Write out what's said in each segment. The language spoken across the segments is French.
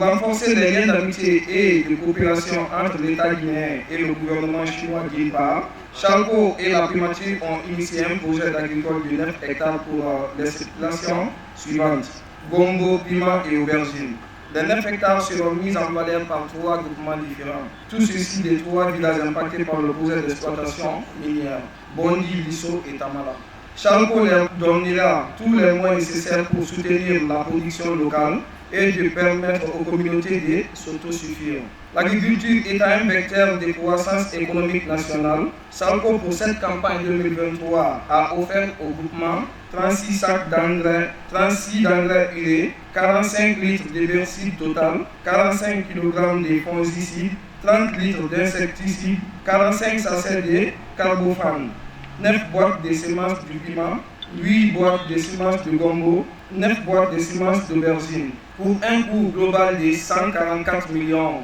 renforcer les liens d'amitié et de coopération entre l'État guinéen et le gouvernement chinois d'une part, Chalco et la primature ont initié un projet d'agricole de 9 hectares pour les circulations suivantes: gombo, piment et aubergine. Les 9 hectares seront mis en valeur par 3 groupements différents. Tout ceci des 3 villages impactés par le projet d'exploitation minière: Bondi, Lisso et Tamala. Chalco leur donnera tous les moyens nécessaires pour soutenir la production locale et de permettre aux communautés de s'autosuffire. L'agriculture est un vecteur de croissance économique nationale. Chalco, pour cette campagne 2023, a offert au groupement 36 sacs d'engrais, 36 d'engrais urée, 45 litres de d'herbicide total, 45 kg de fongicides, 30 litres d'insecticides, 45 sachets de carbofane, 9 boîtes de semences du piment, 8 boîtes de semences de gombo, 9 boîtes de semences d'aubergine, pour un coût global de 144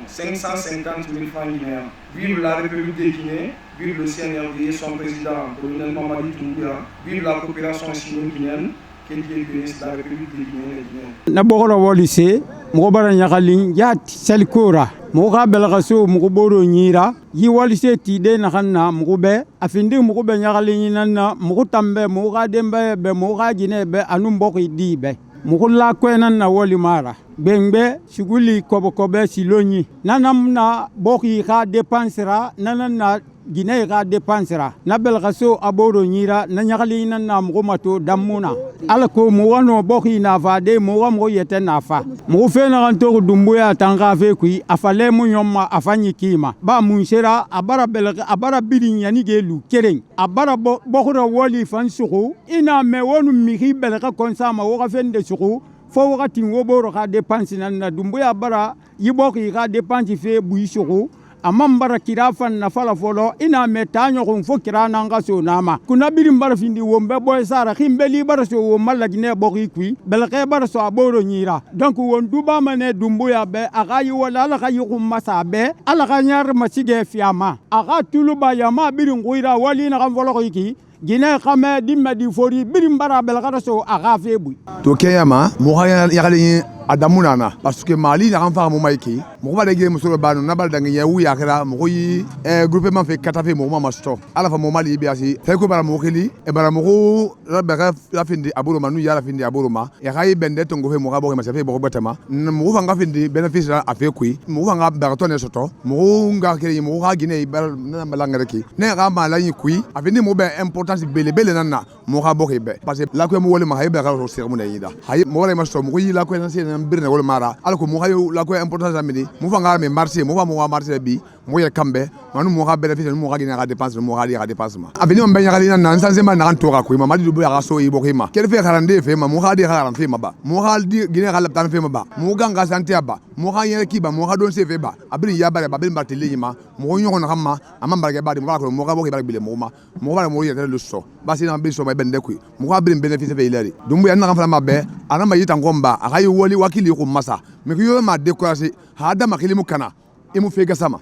550 000 francs guinéens. Vive la République de Guinée, vive le CNRD, son président, colonel Mamadi Doumbouya, vive la coopération sino-guinéenne, que Dieu bénisse la République de Guinée. Nabogora Walise, Mobara Yakalin, Yat Selkora, Moga Belgaso, Mugoboro Nira, Yi Walise Tide Nahana, Mugube, Afindi Mugube Yakalina, Mugutambe, Moga Dembe, Moga Ginebe, Anumboki Dibe. Mugula kwena na wali mara bengbe shuguli kobokobe silonyi nanam na boki ka dépensera nanana Guinée ka dépensera na belgaso aboro nyira na nyakali na mugomato damuna alako muwano boki na vade muwamo yete nafa mugufena kanto dumbuya tanga fe kui afale munyoma afanyi kima ba munshera abara belga abara birinya ni gelu kereng abara bokura wali fansuko ina me wonu miki belga konsama woka fende suko fo wakati ngoboro ka dépense na dumbuya bara yiboki ka dépense fe buisoko amambara kirafan na fala folo ina metanyo kon fo kirana ngaso nama kuna birim findi wombe boy sara khimbeli baraso wo malagine boki kui belke baraso aboro nyira donc won duba mane dumbuya be agayi wala ala kayi kum masabe ala kanyar masige fiama aga tuluba yama birin kuira wali na kan folo ko yiki Guinée kame dimma di fori birim bara belka so aga febu to keyama mo yakali adamunana parce que Mali n'a pas mo maiki mo ba de musoro banu na bal dangi yawu yakra mo yi groupement fait katafe mo ma sto ala fa mo Mali bi asi fe ko bara mo khili e bara mo rabba la findi aburo manu ya la findi aburo ma ya kay bende to ngo fe mo ga bo ma se fe bo betama mo fa nga findi bénéfice la afe kui mo fa nga ba to ne soto mo nga kiri mo ga Guinée bal na malanga reki ne ga mala yi kui afindi mo be importance bele nana mo ga bo be parce que la ko mo wole ma hay be ga ro ser mo ne yida hay mo wala ma sto mo yi la ko na se birne wol mara alko mo hayo la ko importance amini mo fa ngara me marché mo fa mo wa marché bi mo ye kambe manu mo ga bénéfice mo ga gina ga dépense mo ga dépense ma aveni on benya galina nan sanse ma nan to ga ko ma madi du ya ga so yi bokima kel fe garande fe ma mo ga di garan fe ma ba mo ga di gina ga laptan fe ma ba mo ga nga santé ba mo ga yere ki ba mo ga don se fe ba abri ya bare ba bin barteli ma mo nyon na ma amamba ga ba di mo ga ko mo ga bo ga bile mo ma mo ba mo yete le so ba sina bi so ma bende ku mo ga bin bénéfice fe ileri dumbu ya na kan ma be ana ma yita ngomba agayi woli wakili ko masa me ko yo ma décourager ha da ma kilimu kana e mu fega sama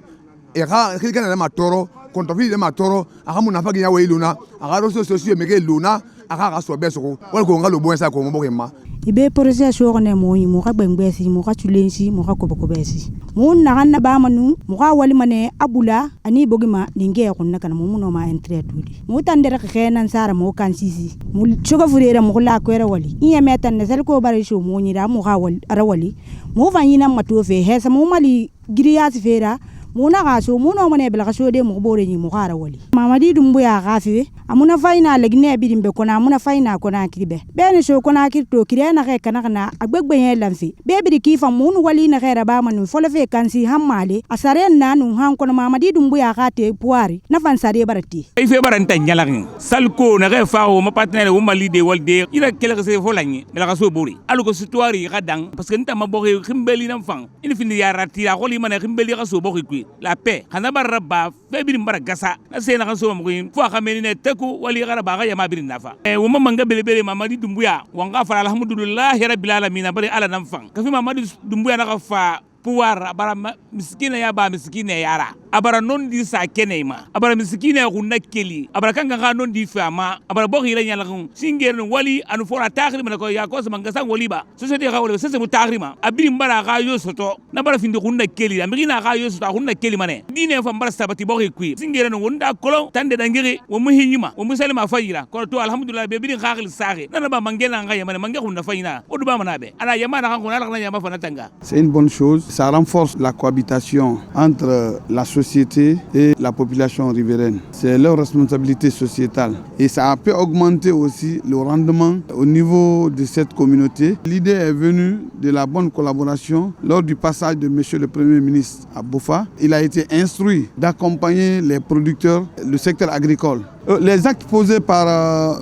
e ga khilkana ma toro konto fi de ma toro aga mu na fagi ya we luna aga ro socio me ke luna aga ga so be so wal ko ngalo bo sa ko mo bokema ibe projet so ne mo ka bengbesi mo ka tulensi mo ka kobokobesi mo na ganna ba manu mo ka wali mane abula ani bogima ninge ko na kana mo no ma entre tudi mo tandere ke nan sara mo kan sisi mo choga furera mo la ko era wali iya metan ne sel ko bare so mo nyira mo ka wali ara wali mo fanyina mato fe hesa mo mali griyas fera muna gaso muno mane bela gaso de mo bore ni mo gara wali Mamadi Doumbouya gafi amuna faina legne birimbe kona amuna faina kona kirbe bene so kona kirto kirena ke kana kana agbegbe yen lamfi be biri kifa munu wali na gera ba manu fole fe kansi hammale asare nanu han kona Mamadi Doumbouya gate puari na fansare barati ay fe baranta nyalagin salko na ge faawo ma partenaire wo mali de walde ila kele se folanye bela gaso bori alugo situari gadang parce que nta mabore khimbeli nam fang ini findi ya ratira ko li mane khimbeli gaso bokki la paix hana baraba febiri mbara gasa na sena kan so mo fo khameni ne teku wali gara ba ga yama birin nafa wo manga belebele Mamadi Doumbouya wanga fara alhamdulillah rabbil alamin bari ala nam fang kafi Mamadi Doumbouya na fa pouvoir abara miskina ya ba miskina yara abara non di sa kenema abara miskina ya kunna keli abara kanga ga non di fama abara bo hira nyala kun singer wali anu fora takhri mana ko ya ko sama ngasa wali ba société ga wala sese mu takrima abiri mbara ga yo soto na bara finde kunna keli amrina ga yo soto kunna keli mane dine fa mbara sabati bo kui singer no wonda kolo tande dangiri wo mu hinyima wo musalima fayira ko to alhamdulillah be bidin khagil sare nana ba mangena nga yamane mangi kunna fayina o du ba manabe ala yamana kan kunala kana yama fa natanga. C'est une bonne chose, ça renforce la cohabitation entre la société et la population riveraine. C'est leur responsabilité sociétale et ça peut augmenter aussi le rendement au niveau de cette communauté. L'idée est venue de la bonne collaboration lors du passage de Monsieur le Premier ministre à Bofa. Il a été instruit d'accompagner les producteurs, le secteur agricole. Les actes posés par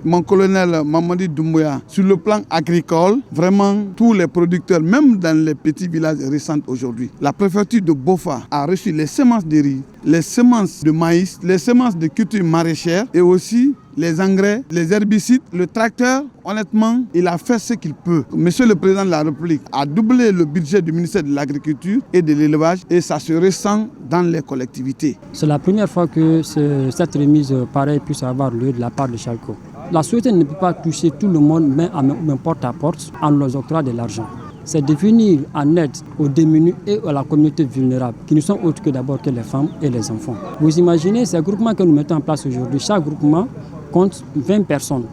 mon colonel Mamadi Doumbouya sur le plan agricole, vraiment tous les producteurs, même dans les petits villages récents aujourd'hui. La préfecture de Bofa a reçu les semences de riz, les semences de maïs, les semences de culture maraîchère et aussi les engrais, les herbicides. Le tracteur, honnêtement, il a fait ce qu'il peut. Monsieur le Président de la République a doublé le budget du ministère de l'Agriculture et de l'Élevage et ça se ressent dans les collectivités. C'est la première fois que cette remise pareille puisse avoir lieu de la part de Chalco. La société ne peut pas toucher tout le monde, mais à main porte à porte en leur octroyant de l'argent. C'est de venir en aide aux démunis et à la communauté vulnérable, qui ne sont autres que d'abord que les femmes et les enfants. Vous imaginez ces groupements que nous mettons en place aujourd'hui, chaque groupement compte 20 personnes.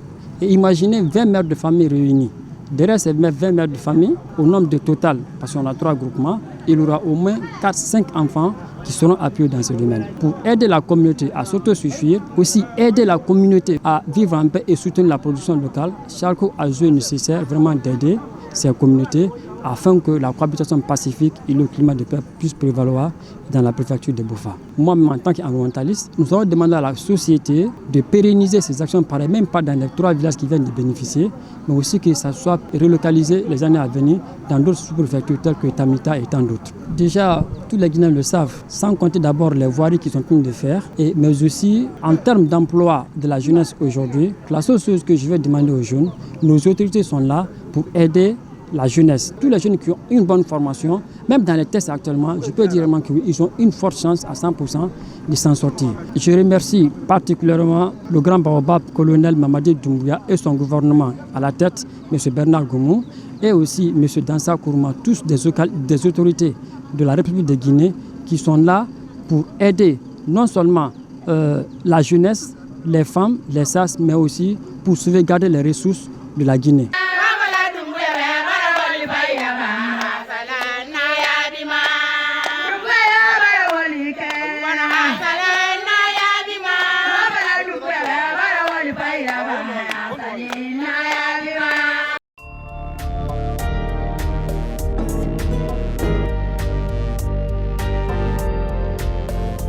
Et imaginez 20 mères de famille réunies. Derrière ces 20 mères de famille, au nombre de total, parce qu'on a 3 groupements, il y aura au moins 4-5 enfants qui seront appuyés dans ce domaine. Pour aider la communauté à s'autosuffire, aussi aider la communauté à vivre en paix et soutenir la production locale, Chalco a joué nécessaire vraiment d'aider ces communautés afin que la cohabitation pacifique et le climat de paix puissent prévaloir dans la préfecture de Bofa. Moi-même, en tant qu'environnementaliste, nous avons demandé à la société de pérenniser ces actions pareilles, même pas dans les 3 villages qui viennent de bénéficier, mais aussi que ça soit relocalisé les années à venir dans d'autres sous-préfectures telles que Tamita et tant d'autres. Déjà, tous les Guinéens le savent, sans compter d'abord les voiries qu'ils sont en train de faire, mais aussi en termes d'emploi de la jeunesse aujourd'hui, la seule chose que je vais demander aux jeunes, nos autorités sont là pour aider la jeunesse. Tous les jeunes qui ont une bonne formation, même dans les tests actuellement, je peux dire vraiment qu'ils ont une forte chance à 100% de s'en sortir. Je remercie particulièrement le grand baobab colonel Mamadi Doumbouya et son gouvernement à la tête, M. Bernard Goumou, et aussi M. Dansa Kourma, tous des autorités de la République de Guinée qui sont là pour aider non seulement la jeunesse, les femmes, les SAS, mais aussi pour sauvegarder les ressources de la Guinée.